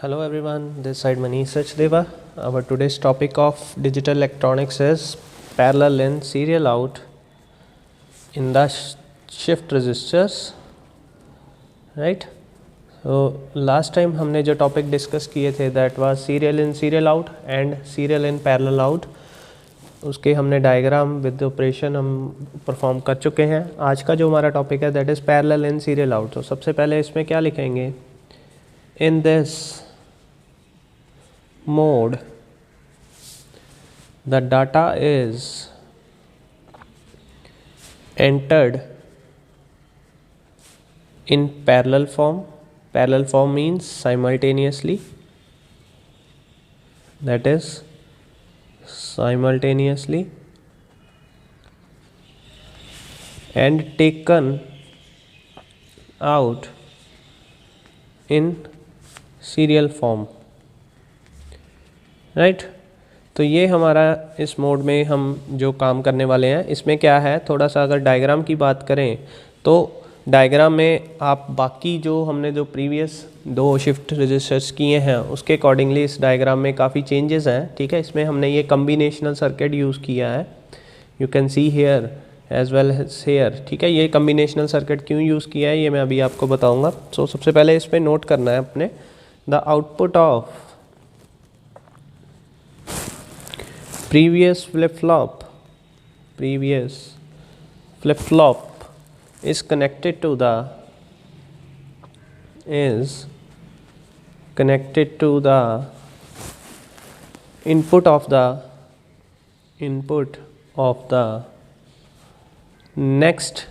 Hello everyone, this side Manish Sachdeva. Our today's topic of digital electronics is parallel in serial out in the shift registers, right? So last time हमने जो topic discuss किए थे that was serial in serial out and serial in parallel out. उसके हमने diagram with operation हम perform कर चुके हैं. आज का जो हमारा टॉपिक है that is parallel in serial out. तो सबसे पहले इसमें क्या लिखेंगे? In this mode the data is entered in parallel form. Parallel form means simultaneously, that is simultaneously, and taken out in serial form, right. तो ये हमारा इस मोड में हम जो काम करने वाले हैं इसमें क्या है, थोड़ा सा अगर डायग्राम की बात करें तो डायग्राम में आप बाकी जो हमने जो प्रीवियस दो शिफ्ट रजिस्टर्स किए हैं उसके अकॉर्डिंगली इस डायग्राम में काफ़ी चेंजेस हैं. ठीक है, इसमें हमने ये कम्बिनेशनल सर्किट यूज़ किया है. You can see here as well as here. ठीक है, ये कम्बिनेशनल सर्किट क्यों यूज़ किया है ये मैं अभी आपको बताऊँगा. सो सबसे पहले इस पर नोट करना है अपने, the output of previous flip flop is connected to the input of the next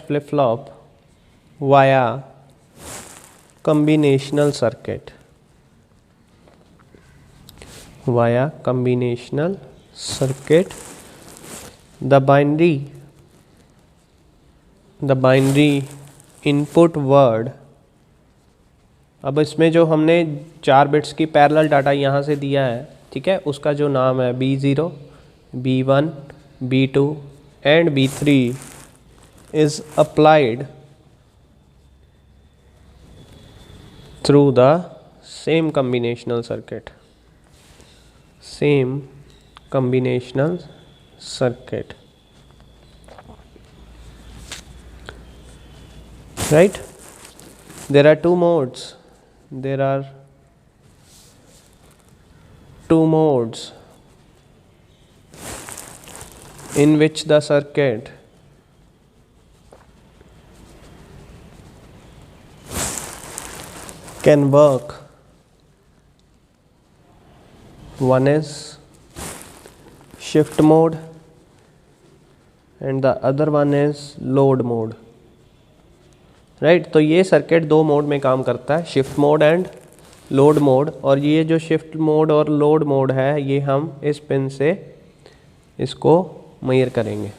flip flop via combinational circuit. The binary input word. अब इसमें जो हमने 4 बिट्स की पैरेलल डाटा यहाँ से दिया है, ठीक है, उसका जो नाम है B0, B1, B2 and B3 is applied through the same combinational circuit. Right, there are two modes in which the circuit can work. One is shift mode and the other one is load mode. Right, तो ये circuit दो mode में काम करता है, shift mode and load mode. और ये जो शिफ्ट मोड और लोड मोड है ये हम इस पिन से इसको मेजर करेंगे.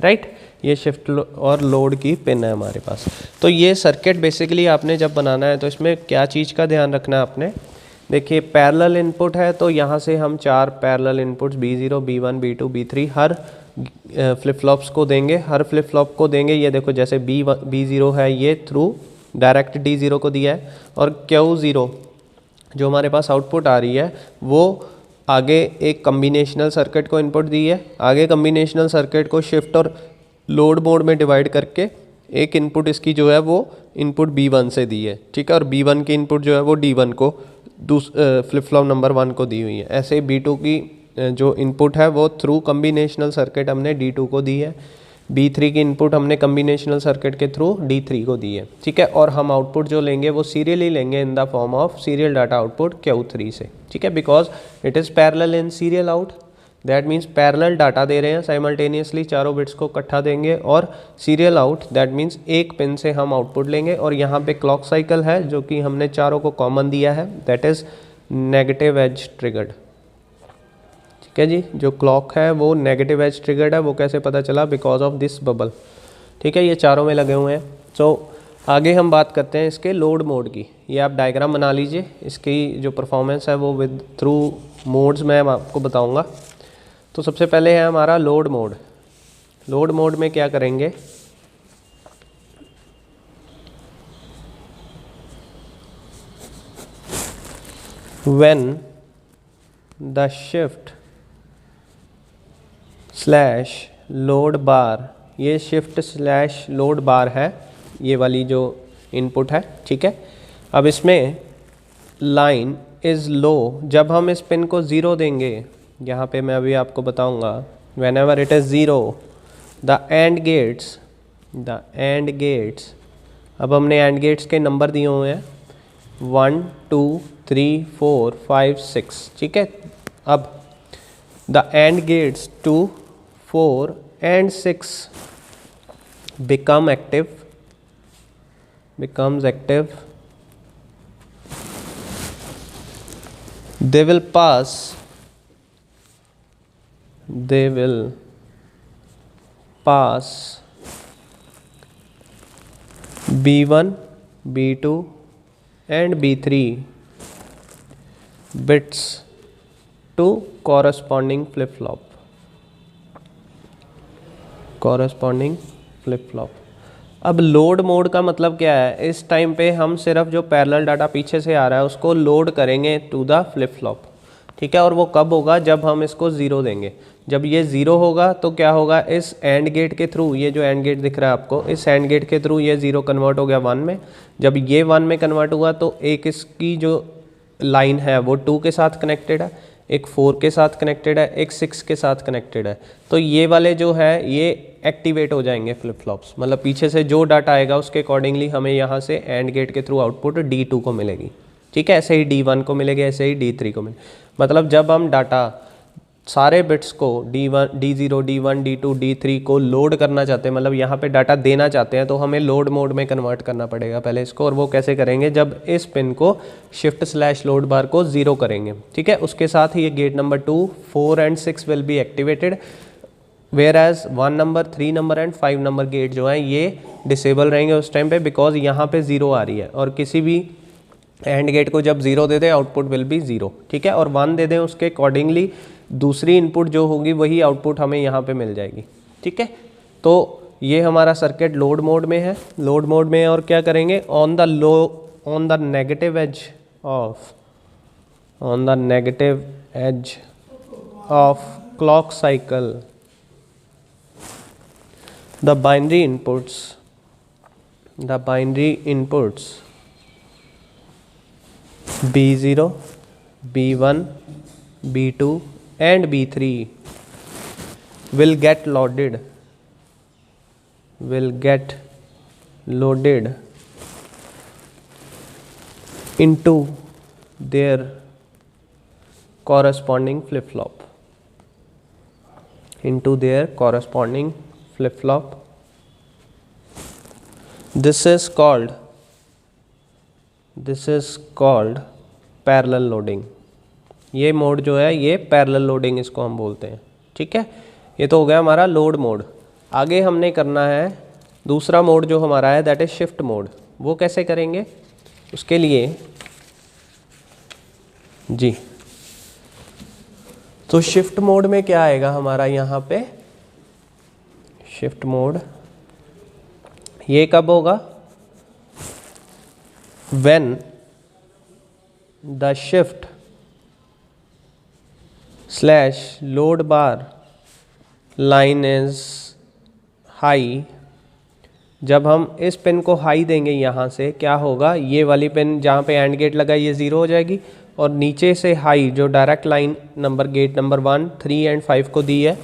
राइट, ये शिफ्ट और लोड की पिन है हमारे पास. तो ये सर्किट बेसिकली आपने जब बनाना है तो इसमें क्या चीज़ का ध्यान रखना है आपने. देखिए, पैरेलल इनपुट है तो यहाँ से हम 4 parallel inputs B0, B1, B2, B3 हर फ्लिप फ्लॉप्स को देंगे. ये देखो जैसे B0 है ये थ्रू डायरेक्ट D0 को दिया है, और Q0 जो हमारे पास आउटपुट आ रही है वो आगे एक कम्बिनेशनल सर्किट को इनपुट दी है. आगे कम्बिनेशनल सर्किट को शिफ्ट और लोड मोड में डिवाइड करके एक इनपुट इसकी जो है वो इनपुट B1 से दी है. ठीक है, और B1 की इनपुट जो है वो D1 को फ्लिप फ्लॉप नंबर 1 को दी हुई है. ऐसे B2 की जो इनपुट है वो थ्रू कम्बिनेशनल सर्किट हमने D2 को दी है. B3 की इनपुट हमने कम्बिनेशनल सर्किट के थ्रू D3 को दी है. ठीक है, और हम आउटपुट जो लेंगे वो सीरियली लेंगे in the form of serial data output Q3 से. ठीक है, because it is parallel in serial out. That means parallel data दे रहे हैं साइमल्टेनियसली, चारों बिट्स को इकट्ठा देंगे. और सीरियल आउट दैट मीन्स एक पिन से हम आउटपुट लेंगे. और यहाँ पे क्लॉक साइकिल है जो कि हमने चारों को कॉमन दिया है, that is negative edge triggered. ठीक है जी, जो क्लॉक है वो नेगेटिव एज ट्रिगर्ड है. वो कैसे पता चला? Because of this bubble. ठीक है, ये चारों में लगे हुए हैं. सो आगे हम बात करते हैं इसके लोड मोड की. ये आप डायग्राम बना लीजिए, इसकी जो परफॉर्मेंस है वो विद थ्रू मोड्स मैं आपको बताऊंगा. तो सबसे पहले है हमारा लोड मोड. लोड मोड में क्या करेंगे, when the shift slash load bar, ये शिफ्ट स्लैश लोड बार है, ये वाली जो इनपुट है, ठीक है। अब इसमें लाइन इज़ लो, जब हम इस पिन को ज़ीरो देंगे, यहाँ पे मैं अभी आपको बताऊँगा, whenever it is zero the and gates, अब हमने एंड गेट्स के नंबर दिए हुए हैं 1 2 3 4 5 6, ठीक है। अब the and gets 2 4 and 6 becomes active, they will pass B1 B2 and B3 bits to corresponding flip flop। अब लोड मोड का मतलब क्या है, इस टाइम पे हम सिर्फ जो पैरेलल डाटा पीछे से आ रहा है उसको लोड करेंगे टू द फ्लिप फ्लॉप, ठीक है। और वो कब होगा, जब हम इसको ज़ीरो देंगे। जब ये ज़ीरो होगा तो क्या होगा, इस एंड गेट के थ्रू, ये जो एंड गेट दिख रहा है आपको, इस एंड गेट के थ्रू ये ज़ीरो कन्वर्ट हो गया 1 में। जब ये 1 में कन्वर्ट हुआ तो एक इसकी जो लाइन है वो 2 के साथ कनेक्टेड है, एक 4 के साथ कनेक्टेड है, एक 6 के साथ कनेक्टेड है। तो ये वाले जो है ये एक्टिवेट हो जाएंगे फ्लिप फ्लॉप्स, मतलब पीछे से जो डाटा आएगा उसके अकॉर्डिंगली हमें यहाँ से एंड गेट के थ्रू आउटपुट D2 को मिलेगी, ठीक है। ऐसे ही D1 को मिलेगी, ऐसे ही D3 को मिलेगी। मतलब जब हम डाटा सारे बिट्स को D1 D0 D1 D2 D3 को लोड करना चाहते हैं, मतलब यहाँ पे डाटा देना चाहते हैं, तो हमें लोड मोड में कन्वर्ट करना पड़ेगा पहले इसको। और वो कैसे करेंगे, जब इस पिन को शिफ्ट स्लैश लोड बार को ज़ीरो करेंगे, ठीक है। उसके साथ ही ये gate number 2 4 and 6 will be activated, whereas 1 नंबर 3 नंबर एंड 5 नंबर गेट जो हैं ये डिसेबल रहेंगे उस टाइम पे, बिकॉज यहाँ पे ज़ीरो आ रही है। और किसी भी एंड गेट को जब ज़ीरो दे दें आउटपुट विल बी ज़ीरो, ठीक है। और 1 दे दें उसके अकॉर्डिंगली दूसरी इनपुट जो होगी वही आउटपुट हमें यहाँ पे मिल जाएगी, ठीक है। तो ये हमारा सर्किट लोड मोड में है, और क्या करेंगे, on the negative edge of clock cycle the binary inputs B0 B1 B2 and B3 will get loaded into their corresponding flip flop, this is called parallel loading. ये mode जो है ये parallel loading इसको हम बोलते हैं, ठीक है। ये तो हो गया हमारा लोड मोड। आगे हमने करना है दूसरा मोड जो हमारा है, दैट इज शिफ्ट मोड। वो कैसे करेंगे, उसके लिए जी, तो शिफ्ट मोड में क्या आएगा हमारा यहाँ पे, शिफ्ट मोड ये कब होगा, when the shift slash load bar line is high, जब हम इस पिन को हाई देंगे यहाँ से क्या होगा, ये वाली पिन जहाँ पे एंड गेट लगा ये ज़ीरो हो जाएगी, और नीचे से हाई जो direct line number gate number 1 3 and 5 को दी है,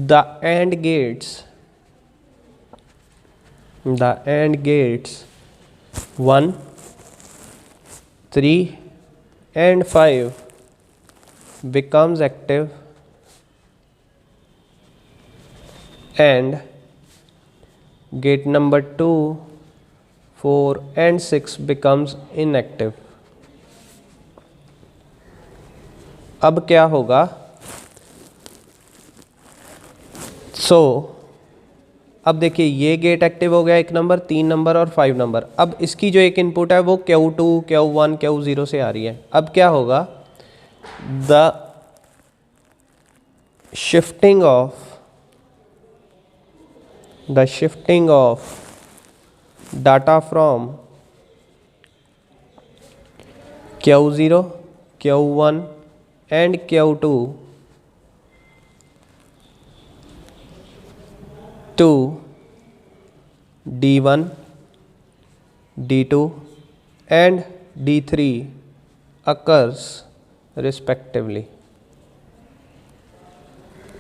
the AND gates 1 3 and 5 becomes active and gate number 2 4 and 6 becomes inactive। अब क्या होगा, अब देखिए ये गेट एक्टिव हो गया 1 नंबर 3 नंबर और 5 नंबर। अब इसकी जो एक इनपुट है वो Q2 Q1 Q0 से आ रही है। अब क्या होगा, the shifting of data from Q0, Q1 and Q2 to D1, D2 and D3 occurs respectively.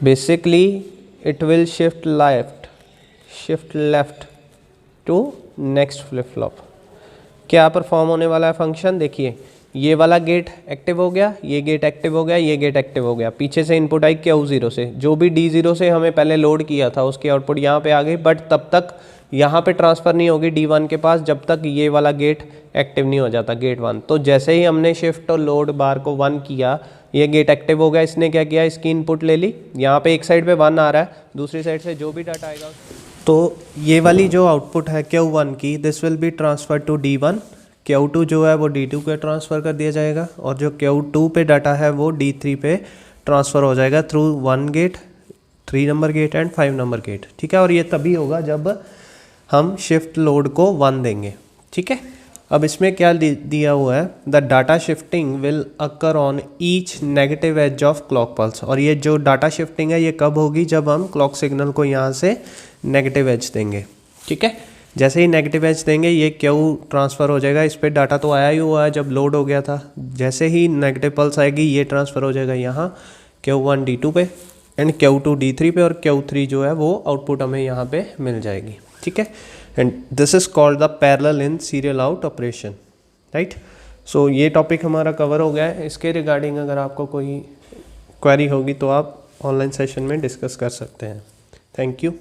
Basically it will shift left to next flip flop. क्या परफॉर्म होने वाला है फंक्शन, देखिए ये वाला गेट एक्टिव हो गया, ये गेट एक्टिव हो गया, ये गेट एक्टिव हो गया, पीछे से इनपुट आई Q0 से, जो भी D0 से हमें पहले लोड किया था उसकी आउटपुट यहाँ पे आ गई, बट तब तक यहाँ पे ट्रांसफ़र नहीं होगी D1 के पास जब तक ये वाला गेट एक्टिव नहीं हो जाता, गेट 1। तो जैसे ही हमने शिफ्ट और लोड बार को 1 किया, ये गेट एक्टिव हो गया, इसने क्या किया, इसकी इनपुट ले ली, यहाँ पे एक साइड पे 1 आ रहा है, दूसरी साइड से जो भी डाटा आएगा तो ये वाली जो आउटपुट है Q1 की, this will be transfer to D1, Q2 जो है वो D2 पे ट्रांसफ़र कर दिया जाएगा, और जो Q2 पे डाटा है वो D3 पे ट्रांसफ़र हो जाएगा थ्रू 1 गेट, 3 नंबर गेट एंड 5 नंबर गेट। ठीक है, और ये तभी होगा जब हम शिफ्ट लोड को 1 देंगे। ठीक है, अब इसमें क्या दिया हुआ है, the data shifting will occur on each negative edge of clock pulse. और ये जो डाटा शिफ्टिंग है ये कब होगी, जब हम क्लॉक सिग्नल को यहाँ से नेगेटिव एज देंगे। ठीक है, जैसे ही नेगेटिव एज देंगे ये Q ट्रांसफ़र हो जाएगा, इस पर डाटा तो आया ही हुआ है जब लोड हो गया था, जैसे ही नेगेटिव पल्स आएगी ये ट्रांसफ़र हो जाएगा यहाँ Q1 D2 पे एंड Q2 D3 पे, और Q3 जो है वो आउटपुट हमें यहाँ पे मिल जाएगी। ठीक है, and this is called the parallel in serial out operation. Right, so ये टॉपिक हमारा कवर हो गया है। इसके रिगार्डिंग अगर आपको कोई क्वेरी होगी तो आप ऑनलाइन सेशन में डिस्कस कर सकते हैं। Thank you.